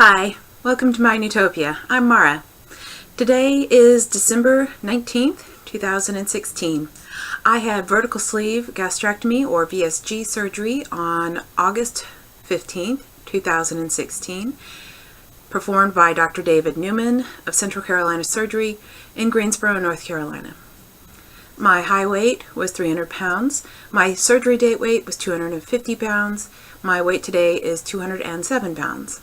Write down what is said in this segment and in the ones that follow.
Hi, welcome to my Newtopia. I'm Mara. Today is December 19th, 2016. I had vertical sleeve gastrectomy or VSG surgery on August 15th, 2016, performed by Dr. David Newman of Central Carolina Surgery in Greensboro, North Carolina. My high weight was 300 pounds. My surgery date weight was 250 pounds. My weight today is 207 pounds.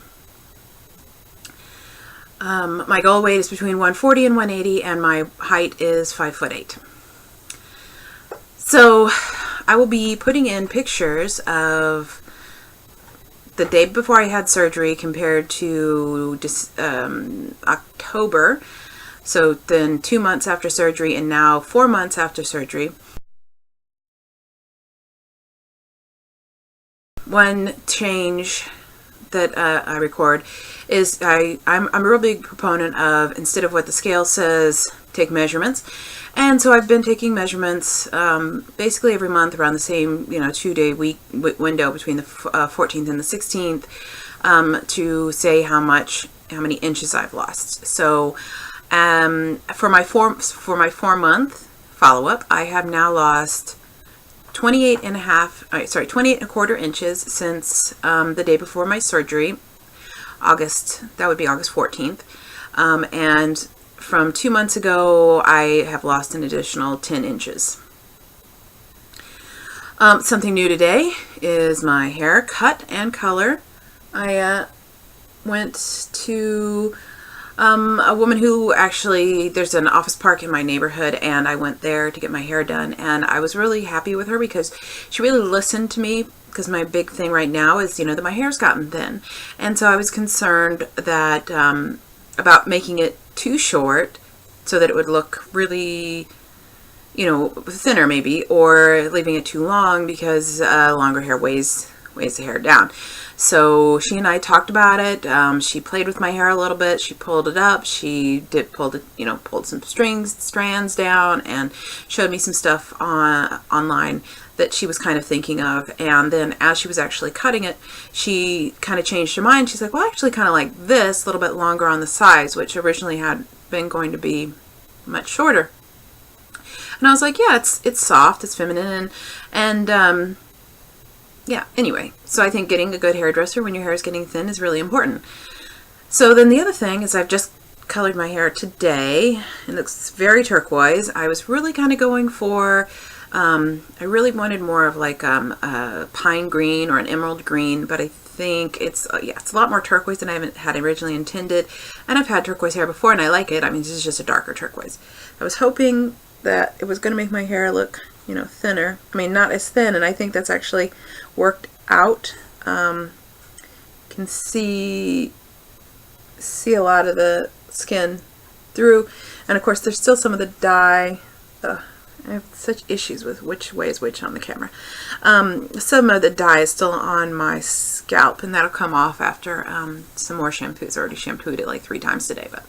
My goal weight is between 140 and 180, and my height is 5'8". So I will be putting in pictures of the day before I had surgery compared to October. So then 2 months after surgery and now 4 months after surgery. One change that I record is I'm a real big proponent of, instead of what the scale says, take measurements. And so I've been taking measurements basically every month around the same 2-day week window between the 14th and the 16th to say how many inches I've lost. So for my 4-month follow-up, I have now lost 28 and a quarter inches since the day before my surgery, that would be August 14th. And from 2 months ago, I have lost an additional 10 inches. Something new today is my hair cut and color. I went to a woman who there's an office park in my neighborhood, and I went there to get my hair done, and I was really happy with her because she really listened to me, because my big thing right now is, that my hair's gotten thin. And so I was concerned that, about making it too short so that it would look really, thinner maybe, or leaving it too long because longer hair weighs the hair down. So she and I talked about it. She played with my hair a little bit. She pulled it up. She pulled some strands down and showed me some stuff online that she was kind of thinking of. And then as she was actually cutting it, she kind of changed her mind. She's like, well, I actually kind of like this a little bit longer on the sides, which originally had been going to be much shorter. And I was like, yeah, it's soft, it's feminine, and yeah, anyway, so I think getting a good hairdresser when your hair is getting thin is really important. So then the other thing is I've just colored my hair today. It looks very turquoise. I was really kind of going for, I really wanted more of like a pine green or an emerald green, but I think it's a lot more turquoise than I had originally intended. And I've had turquoise hair before and I like it. I mean, this is just a darker turquoise. I was hoping that it was going to make my hair look thinner. I mean, not as thin, and I think that's actually worked out. Can see a lot of the skin through, and of course there's still some of the dye. I have such issues with which way is which on the camera. Some of the dye is still on my scalp, and that'll come off after some more shampoos. I already shampooed it like 3 times today, but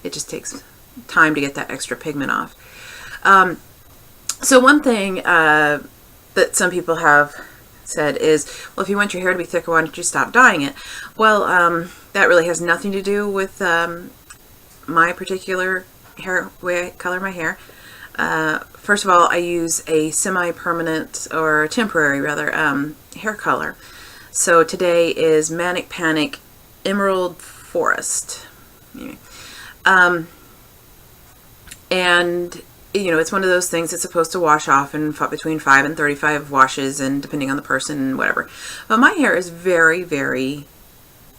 it just takes time to get that extra pigment off. So one thing that some people have said is, well, if you want your hair to be thicker, why don't you stop dyeing it? Well, that really has nothing to do with my particular way I color my hair. First of all, I use a semi-permanent, or temporary rather, hair color. So today is Manic Panic Emerald Forest. And it's one of those things that's supposed to wash off in between 5 and 35 washes, and depending on the person and whatever. But my hair is very, very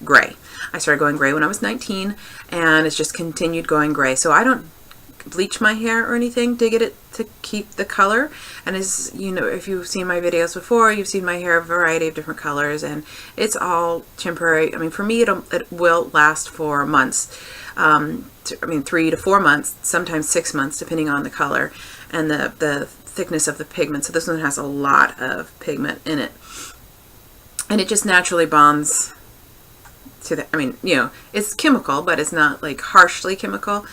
gray. I started going gray when I was 19, and it's just continued going gray. So I don't bleach my hair or anything to get it to keep the color. And as if you've seen my videos before, you've seen my hair a variety of different colors, and it's all temporary. I mean, for me, it will last for months. 3 to 4 months, sometimes 6 months, depending on the color and the thickness of the pigment. So this one has a lot of pigment in it, and it just naturally bonds to the, it's chemical, but it's not like harshly chemical,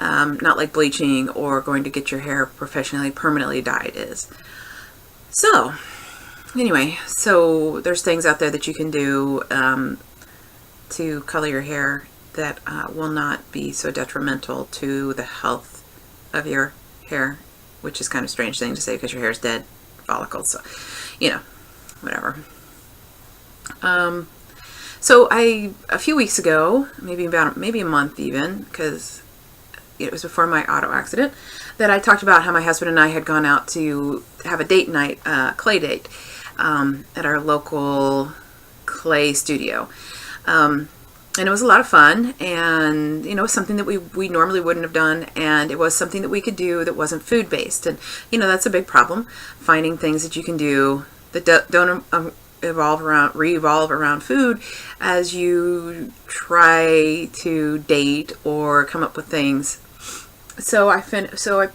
not like bleaching or going to get your hair professionally permanently dyed is. So anyway, so there's things out there that you can do to color your hair that will not be so detrimental to the health of your hair, which is kind of a strange thing to say because your hair is dead follicles, so whatever. So a few weeks ago, maybe a month even, because it was before my auto accident, that I talked about how my husband and I had gone out to have a date night, clay date, at our local clay studio. And it was a lot of fun, and something that we normally wouldn't have done, and it was something that we could do that wasn't food based. And that's a big problem, finding things that you can do that don't revolve around food as you try to date or come up with things. So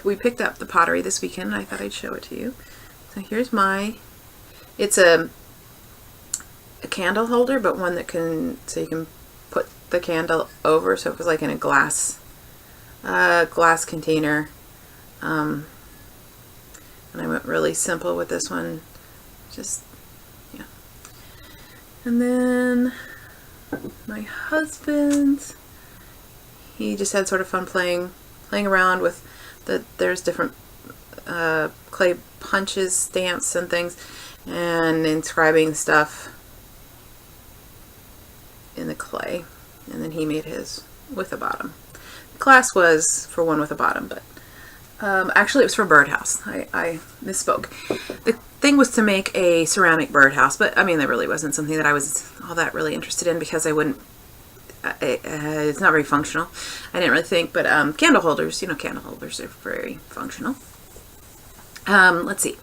we picked up the pottery this weekend, and I thought I'd show it to you. So here's it's a candle holder, but one that you can put the candle over, so it was like in a glass container. And I went really simple with this one, and then my husband, he just had sort of fun playing around with there's different clay punches, stamps and things, and inscribing stuff in the clay. And then he made his with a bottom. The class was for one with a bottom, but actually it was for a birdhouse. I misspoke. The thing was to make a ceramic birdhouse, but that really wasn't something that I was all that really interested in, because I wouldn't, it's not very functional. I didn't really think, but candle holders, candle holders are very functional. Let's see.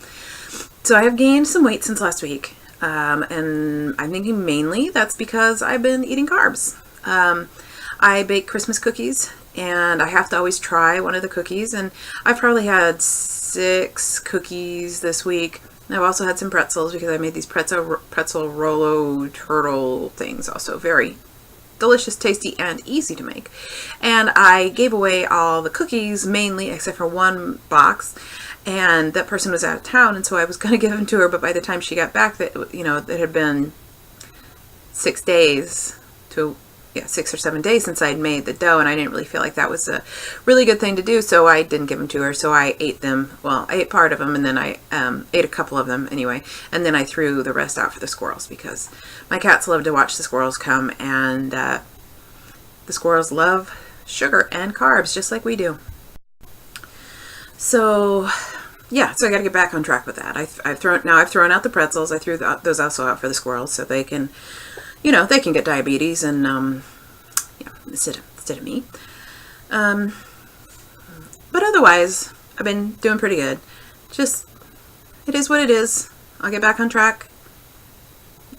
So I have gained some weight since last week, and I'm thinking mainly that's because I've been eating carbs. I bake Christmas cookies, and I have to always try one of the cookies, and I've probably had 6 cookies this week. I've also had some pretzels, because I made these pretzel Rolo turtle things, also very delicious, tasty, and easy to make. And I gave away all the cookies, mainly, except for one box, and that person was out of town, and so I was going to give them to her, but by the time she got back, it had been 6 days to 6 or 7 days since I'd made the dough, and I didn't really feel like that was a really good thing to do, so I didn't give them to her. So I ate them. Well, I ate part of them, and then I ate a couple of them anyway, and then I threw the rest out for the squirrels, because my cats love to watch the squirrels come, and the squirrels love sugar and carbs just like we do. So I got to get back on track with that. I've thrown out the pretzels. I threw those also out for the squirrels, so they can they can get diabetes, and instead of me. But otherwise, I've been doing pretty good. Just, it is what it is. I'll get back on track.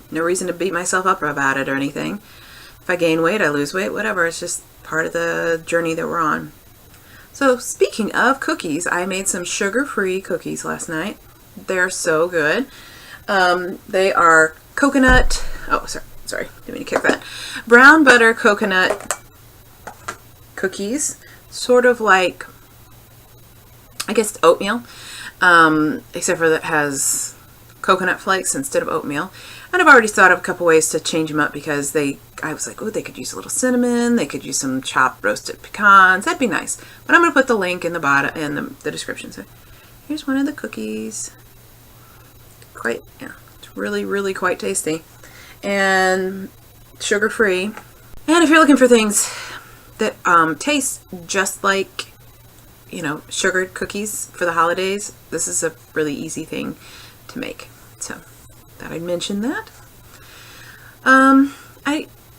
No reason to beat myself up about it or anything. If I gain weight, I lose weight, whatever. It's just part of the journey that we're on. So speaking of cookies, I made some sugar-free cookies last night. They're so good. They are coconut, sorry, didn't mean to kick that. Brown butter coconut cookies, sort of like, I guess, oatmeal, except for that it has coconut flakes instead of oatmeal. And I've already thought of a couple ways to change them up, because I was like, oh, they could use a little cinnamon, they could use some chopped roasted pecans. That'd be nice. But I'm going to put the link in the bottom, in the description. So here's one of the cookies. It's really, really quite tasty. And sugar-free. And if you're looking for things that taste just like, sugared cookies for the holidays, this is a really easy thing to make. So, thought I'd mention that.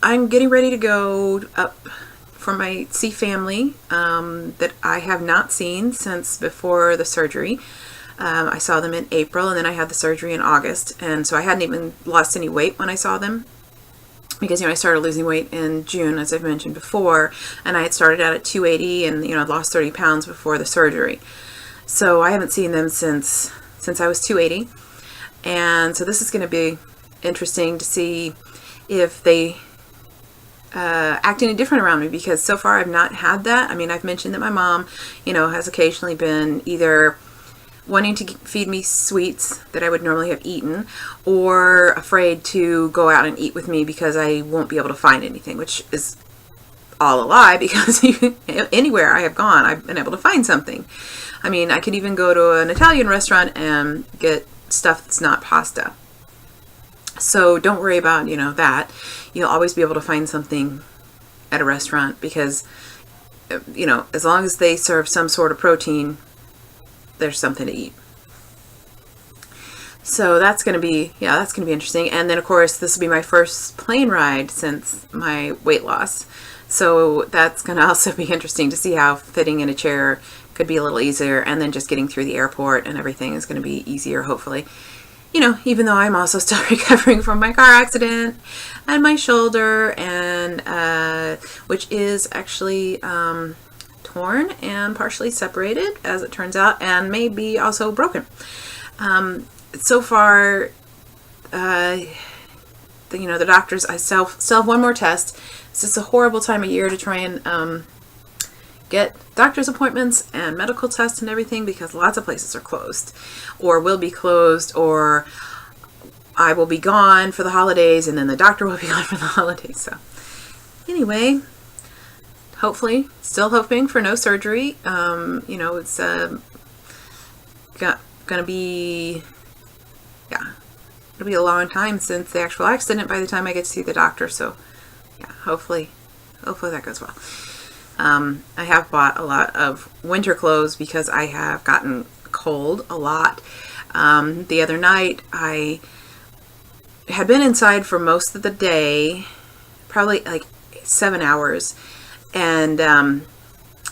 I'm getting ready to go up for my see family that I have not seen since before the surgery. I saw them in April, and then I had the surgery in August, and so I hadn't even lost any weight when I saw them, because I started losing weight in June, as I've mentioned before, and I had started out at 280, and I'd lost 30 pounds before the surgery. So I haven't seen them since I was 280, and so this is going to be interesting to see if they act any different around me, because so far I've not had that. I've mentioned that my mom, has occasionally been either wanting to feed me sweets that I would normally have eaten, or afraid to go out and eat with me because I won't be able to find anything, which is all a lie, because anywhere I have gone, I've been able to find something. I mean, I could even go to an Italian restaurant and get stuff that's not pasta. So don't worry about, that. You'll always be able to find something at a restaurant because, as long as they serve some sort of protein, there's something to eat. So that's going to be interesting. And then of course, this will be my first plane ride since my weight loss. So that's going to also be interesting to see how fitting in a chair could be a little easier, and then just getting through the airport and everything is going to be easier, hopefully. Even though I'm also still recovering from my car accident and my shoulder, and which is actually torn and partially separated, as it turns out, and may be also broken. So far, the doctors, I still have one more test. It's just a horrible time of year to try and get doctor's appointments and medical tests and everything, because lots of places are closed or will be closed, or I will be gone for the holidays and then the doctor will be gone for the holidays. So anyway, hopefully, still hoping for no surgery. It's gonna be, it'll be a long time since the actual accident by the time I get to see the doctor. So yeah, hopefully that goes well. I have bought a lot of winter clothes because I have gotten cold a lot. The other night I had been inside for most of the day, probably like 7 hours, and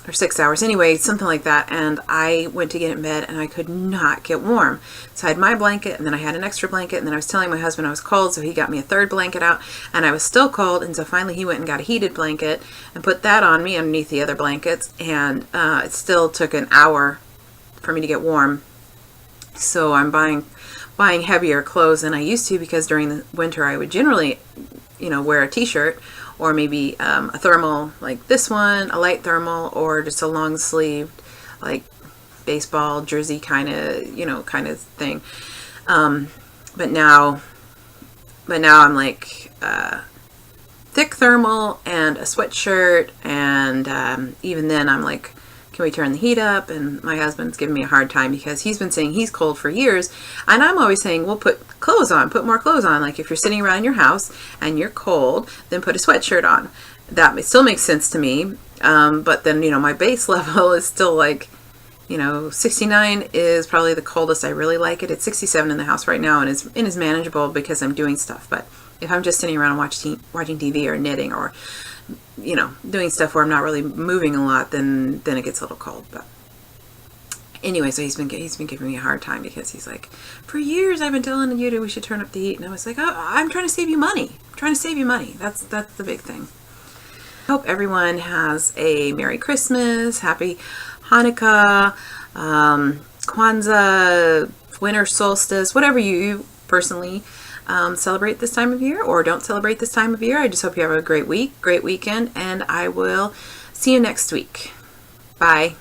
or 6 hours anyway, something like that, and I went to get in bed and I could not get warm. So I had my blanket, and then I had an extra blanket, and then I was telling my husband I was cold, so he got me a third blanket out, and I was still cold, and so finally he went and got a heated blanket and put that on me underneath the other blankets, and it still took an hour for me to get warm. So I'm buying heavier clothes than I used to, because during the winter I would generally, wear a t-shirt, or maybe a thermal like this one, a light thermal, or just a long sleeved like baseball jersey kind of thing. But now I'm like thick thermal and a sweatshirt, and even then I'm like, can we turn the heat up? And my husband's giving me a hard time because he's been saying he's cold for years, and I'm always saying, well, put more clothes on. Like if you're sitting around your house and you're cold, then put a sweatshirt on. That still makes sense to me. But then, my base level is still like, 69 is probably the coldest I really like it. It's 67 in the house right now, and is manageable because I'm doing stuff. But if I'm just sitting around watching TV or knitting, or doing stuff where I'm not really moving a lot, then it gets a little cold. But anyway, so he's been giving me a hard time because he's like, for years I've been telling you we should turn up the heat, and I was like, oh, I'm trying to save you money. That's the big thing. I hope everyone has a Merry Christmas, Happy Hanukkah, Kwanzaa, winter solstice, whatever you personally celebrate this time of year, or don't celebrate this time of year. I just hope you have a great week, great weekend, and I will see you next week. Bye.